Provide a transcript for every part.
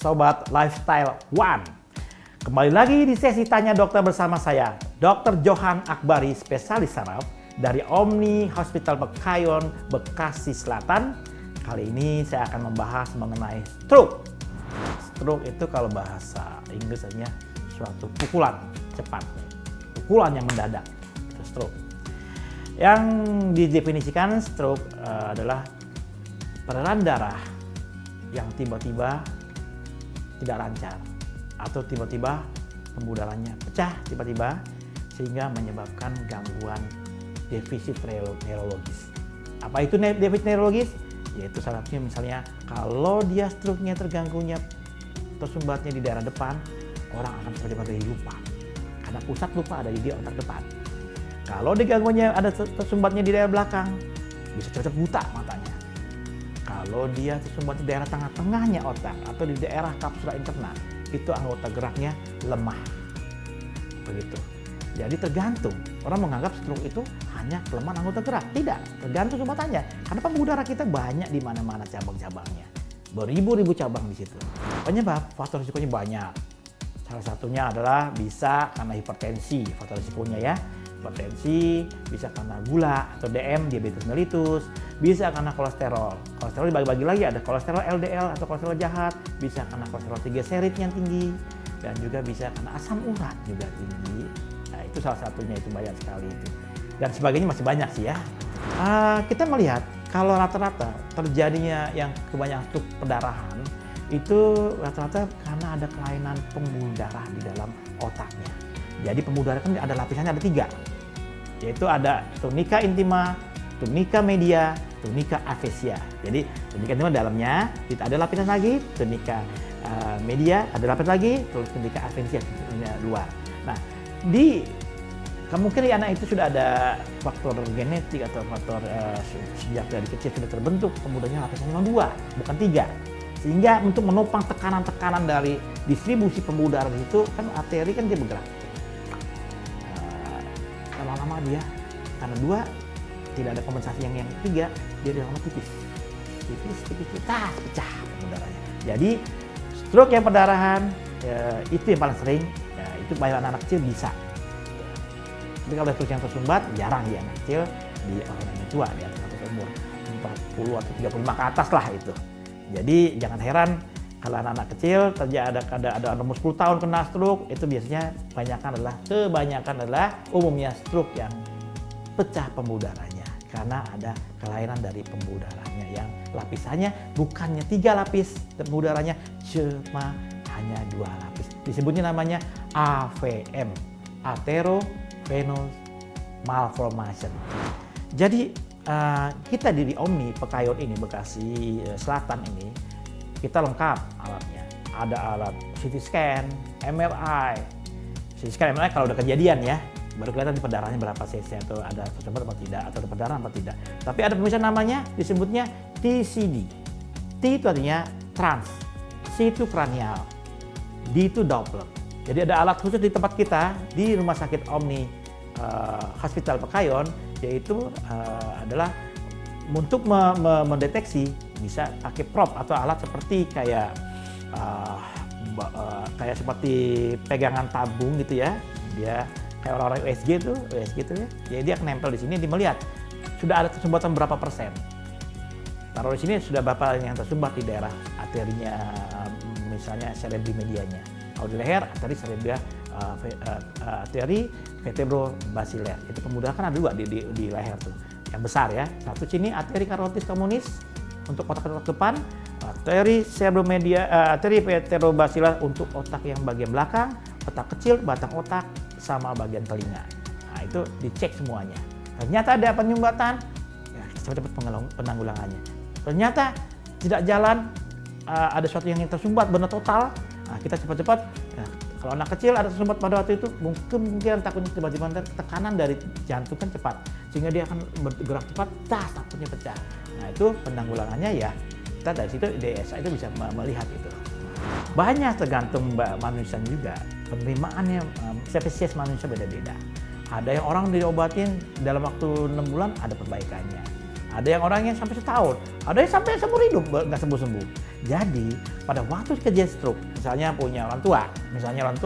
Sobat Lifestyle One. Kembali lagi di sesi Tanya Dokter bersama saya, Dr. Johan Akbari, spesialis saraf dari Omni Hospital Bekayon, Bekasi Selatan. Kali ini saya akan membahas mengenai stroke. Stroke itu kalau bahasa Inggris artinya suatu pukulan cepat, pukulan yang mendadak, itu stroke. Yang didefinisikan stroke adalah peredaran darah yang tiba-tiba tidak lancar atau tiba-tiba pembudarannya pecah tiba-tiba sehingga menyebabkan gangguan defisit neurologis. Apa itu defisit neurologis? Yaitu salah satunya misalnya kalau dia stroke-nya terganggunya tersumbatnya di daerah depan, orang akan cepat-cepat lupa karena pusat lupa ada di otak depan. Kalau digangguannya ada tersumbatnya di daerah belakang, bisa cepat buta matanya. Kalau dia tersumbat di daerah tengah-tengahnya otak atau di daerah kapsula interna, itu anggota geraknya lemah. Begitu. Jadi tergantung. Orang menganggap stroke itu hanya kelemahan anggota gerak. Tidak, tergantung sumbatannya. Karena pembuluh darah kita banyak di mana-mana cabang-cabangnya. Beribu-ribu cabang di situ. Penyebab faktor risikonya banyak. Salah satunya adalah bisa karena hipertensi, faktor risikonya ya. Hipertensi, bisa karena gula atau DM, diabetes mellitus, bisa karena kolesterol. Kolesterol dibagi-bagi lagi, ada kolesterol LDL atau kolesterol jahat, bisa karena kolesterol trigliserid yang tinggi, dan juga bisa karena asam urat juga tinggi. Nah, itu salah satunya, itu banyak sekali itu. Dan sebagainya masih banyak sih ya. Kita melihat kalau rata-rata terjadinya yang kebanyakan stroke perdarahan, itu rata-rata karena ada kelainan pembuluh darah di dalam otaknya. Jadi pembuluh darah kan ada lapisannya, ada 3. Yaitu ada tunica intima, tunica media, tunica aphesia. Jadi tunica intima dalamnya, ada lapisan lagi, tunica media, ada lapisan lagi, terus tunica aphesia luar. Nah, kemungkinan anak itu sudah ada faktor genetik atau faktor sejak dari kecil sudah terbentuk pembuluh darahnya lapisannya cuma 2, bukan 3. Sehingga untuk menopang tekanan-tekanan dari distribusi pembuluh darah itu kan arteri kan dia bergerak. Lama-lama dia karena 2 tidak ada kompensasi yang 3, dia lama tipis, pecah pembuluh darahnya. Jadi stroke yang perdarahan itu yang paling sering, itu pada anak kecil bisa. Tapi kalau stroke yang tersumbat jarang di anak kecil, di orang yang tua di atas umur 40 atau 35 ke atas lah itu. Jadi jangan heran kalau anak-anak kecil ada umur 10 tahun kena stroke, itu biasanya kebanyakan adalah umumnya stroke yang pecah pembuluh darahnya karena ada kelainan dari pembuluh darahnya yang lapisannya bukannya 3 lapis, pembuluh darahnya cuma hanya 2 lapis. Disebutnya namanya AVM, arteriovenous malformation. Jadi kita di Omni Bekayon ini, Bekasi Selatan ini, kita lengkap alatnya. Ada alat CT scan, MRI. CT scan, MRI kalau udah kejadian ya, baru kelihatan di perdarahannya berapa cc atau ada tersumbat atau tidak, atau ada perdarahan atau tidak. Tapi ada pemirsa namanya disebutnya TCD. T itu artinya trans, C itu kranial, D itu Doppler. Jadi ada alat khusus di tempat kita di Rumah Sakit Omni Hospital Bekayon, yaitu adalah untuk mendeteksi, bisa pakai prop atau alat seperti kayak seperti pegangan tabung gitu ya. Dia kayak orang-orang USG itu ya. Jadi dia nempel di sini, dia melihat sudah ada tersumbatan berapa persen. Taruh di sini sudah berapa yang tersumbat di daerah arterinya, misalnya cerebri medianya. Kalau di leher, arteri vertebrobasiler. Itu pembuluh darah kan ada 2 di leher tuh, yang besar ya. Satu sini arteri carotis communis untuk otak depan, arteri vertebrobasiler untuk otak yang bagian belakang, otak kecil, batang otak, sama bagian telinga. Nah, itu dicek semuanya. Ternyata ada penyumbatan, ya cepat-cepat penanggulangannya. Ternyata tidak jalan, ada sesuatu yang tersumbat benar total. Nah, kita cepat-cepat. Nah, kalau anak kecil ada tersumbat pada waktu itu, mungkin takutnya tiba-tiba tekanan dari jantung kan cepat, sehingga dia akan bergerak cepat, takutnya pecah. Nah, itu penanggulangannya ya, kita dari situ DSA itu bisa melihat itu. Banyak tergantung manusia juga, penerimaannya spesies manusia beda-beda. Ada yang orang diobatin dalam waktu 6 bulan ada perbaikannya. Ada yang orangnya sampai setahun, ada yang sampai seumur hidup nggak sembuh-sembuh. Jadi pada waktu kejadian stroke, misalnya punya orang tua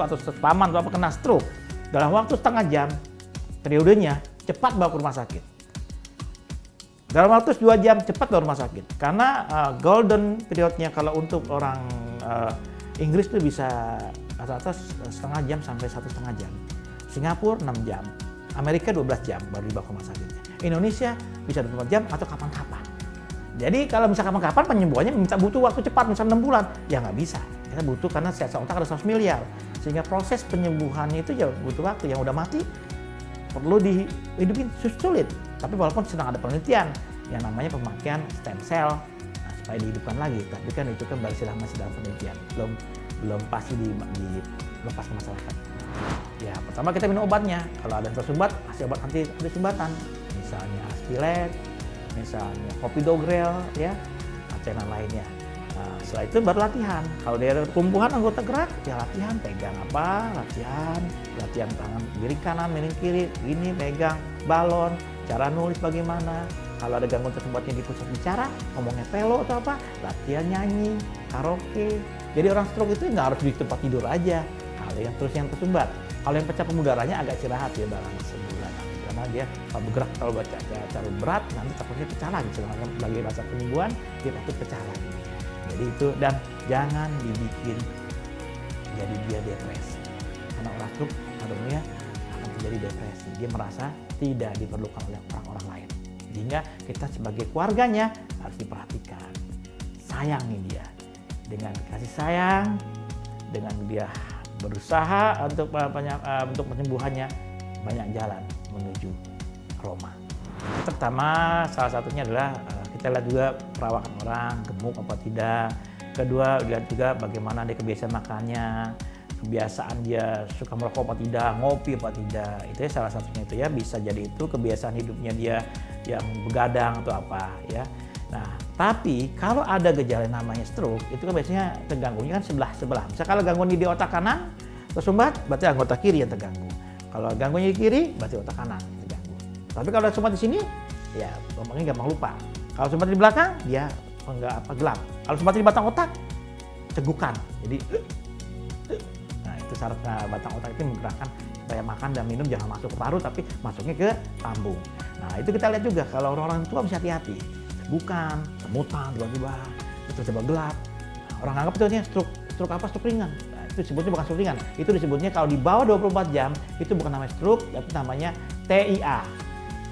atau paman atau apa kena stroke, dalam waktu setengah jam, periodenya cepat bawa ke rumah sakit. Dalam waktu 2 jam cepat bawa ke rumah sakit. Karena golden periodnya kalau untuk orang Inggris itu bisa rata-rata setengah jam sampai 1,5 jam. Singapura 6 jam, Amerika 12 jam baru dibawa ke rumah sakitnya. Indonesia bisa 24 jam atau kapan-kapan. Jadi kalau misalkan kapan-kapan penyembuhannya butuh waktu cepat, misalnya 6 bulan, ya nggak bisa. Kita butuh karena sel otak ada 100 miliar. Sehingga proses penyembuhannya itu ya butuh waktu. Yang udah mati perlu dihidupin sulit. Tapi walaupun sedang ada penelitian yang namanya pemakaian stem cell supaya dihidupkan lagi. Tapi kan itu kan masih dalam penelitian. Belum pasti dilepas ke masyarakat. Ya, pertama kita minum obatnya. Kalau ada yang tersumbat, kasih obat anti sumbatan. Misalnya Aspilex, misalnya Clopidogrel, ya, atau yang lainnya. Nah, setelah itu baru latihan. Kalau dia ada kelumpuhan anggota gerak, ya latihan. Pegang apa? Latihan tangan kiri kanan, miring kiri, ini pegang balon. Cara nulis bagaimana? Kalau ada gangguan tersumbatnya di pusat bicara, ngomongnya pelo atau apa, latihan nyanyi, karaoke. Jadi orang stroke itu nggak harus di tempat tidur aja. Kalau yang tersumbat, kalau yang pecah pembuluh darahnya agak istirahat ya dalam sebulan. Karena dia kalau bergerak kalau baca terlalu berat, nanti takutnya pecah lagi. Sedangkan sebagai bahasa penyembuhan, dia takut pecah lagi. Jadi itu, dan jangan dibikin jadi dia depresi. Karena orang stroke pada akan terjadi depresi. Dia merasa tidak diperlukan oleh orang-orang lain. Sehingga kita sebagai keluarganya harus diperhatikan. Sayangi dia. Dengan kasih sayang, dengan dia berusaha untuk penyembuhannya, banyak jalan menuju Roma. Pertama, salah satunya adalah kita lihat juga perawakan orang, gemuk apa tidak. Kedua, lihat juga bagaimana dia kebiasaan makannya, kebiasaan dia suka merokok apa tidak, ngopi apa tidak. Itu ya salah satunya itu ya, bisa jadi itu kebiasaan hidupnya dia yang begadang atau apa ya. Nah, tapi kalau ada gejala namanya stroke, itu kan biasanya terganggunya kan sebelah. Misal kalau gangguan di otak kanan tersumbat, berarti anggota kiri yang terganggu. Kalau gangguannya di kiri, berarti otak kanan terganggu. Tapi kalau sumbat di sini, ya gampangnya gampang lupa. Kalau sumbat di belakang, dia gelap. Kalau sumbat di batang otak, cegukan. Jadi, nah itu syarat batang otak itu menggerakkan supaya makan dan minum jangan masuk ke paru, tapi masuknya ke lambung. Nah itu kita lihat juga kalau orang-orang tua mesti hati-hati. Bukan semutan tiba-tiba, tiba-tiba gelap. Nah, orang anggap itu stroke apa? Stroke ringan. Nah, itu disebutnya bukan stroke ringan. Itu disebutnya kalau di bawah 24 jam itu bukan namanya stroke, tapi namanya TIA.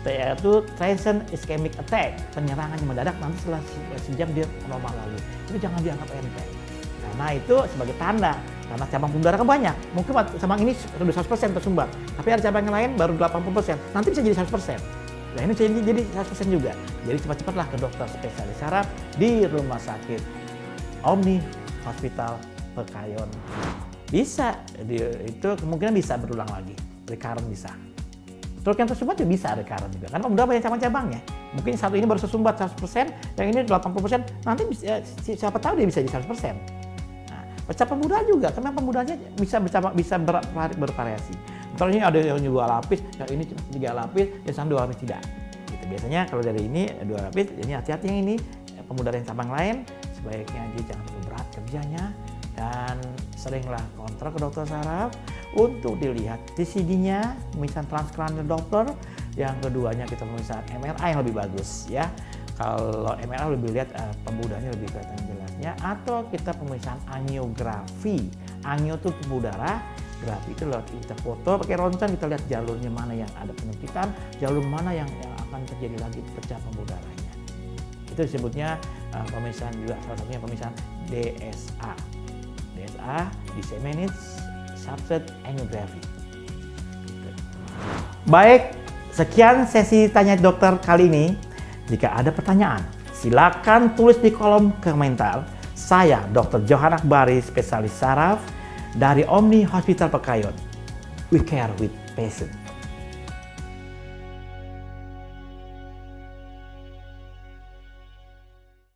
TIA itu Transient Ischemic Attack, penyerangan yang mendadak nanti setelah sejam dia normal lagi. Itu jangan dianggap enteng. Karena itu sebagai tanda, karena cabang pembuluh darah kan banyak. Mungkin cabang ini sudah 100% tersumbat, tapi ada cabang yang lain baru 80%. Nanti bisa jadi 100%. Nah ini jadi 100% juga. Jadi cepat-cepatlah ke dokter spesialis saraf di Rumah Sakit Omni Hospital Pekayon. Bisa, itu kemungkinan bisa berulang lagi, recurrent bisa. Stroke yang tersumbat juga bisa recurrent juga, karena udah banyak cabang-cabangnya. Mungkin satu ini baru tersumbat 100%, yang ini 80%, nanti siapa tahu dia bisa jadi 100%. Nah, pecah pembuluh darah juga, karena pembuluh darahnya bisa bervariasi. Misalnya ada yang 2 lapis, yang ini 3 lapis, yang 2 lapis tidak. Gitu. Biasanya kalau dari ini 2 lapis, ini hati-hati yang ini pembuluh darah yang cabang lain, sebaiknya dia jangan terlalu berat kerjanya dan seringlah kontrol ke dokter saraf untuk dilihat TCD-nya, pemeriksaan transcranial Doppler, yang keduanya kita pemeriksaan MRI yang lebih bagus ya. Kalau MRI lebih lihat pembuluh darahnya lebih kelihatan jelasnya, atau kita pemeriksaan angiografi. Angio itu pembuluh darah, grafi itu lewat kita foto pakai ronsen, kita lihat jalurnya mana yang ada penyempitan, jalur mana yang akan terjadi lagi pecah pembuluh darahnya. Itu disebutnya pemeriksaan juga, salah satunya pemeriksaan DSA. DSA, Disseminated Substrate Angiography. Gitu. Baik, sekian sesi Tanya Dokter kali ini. Jika ada pertanyaan, silakan tulis di kolom komentar. Saya Dr. Johan Akbari, spesialis saraf dari Omni Hospital Pekayon. We care with patient.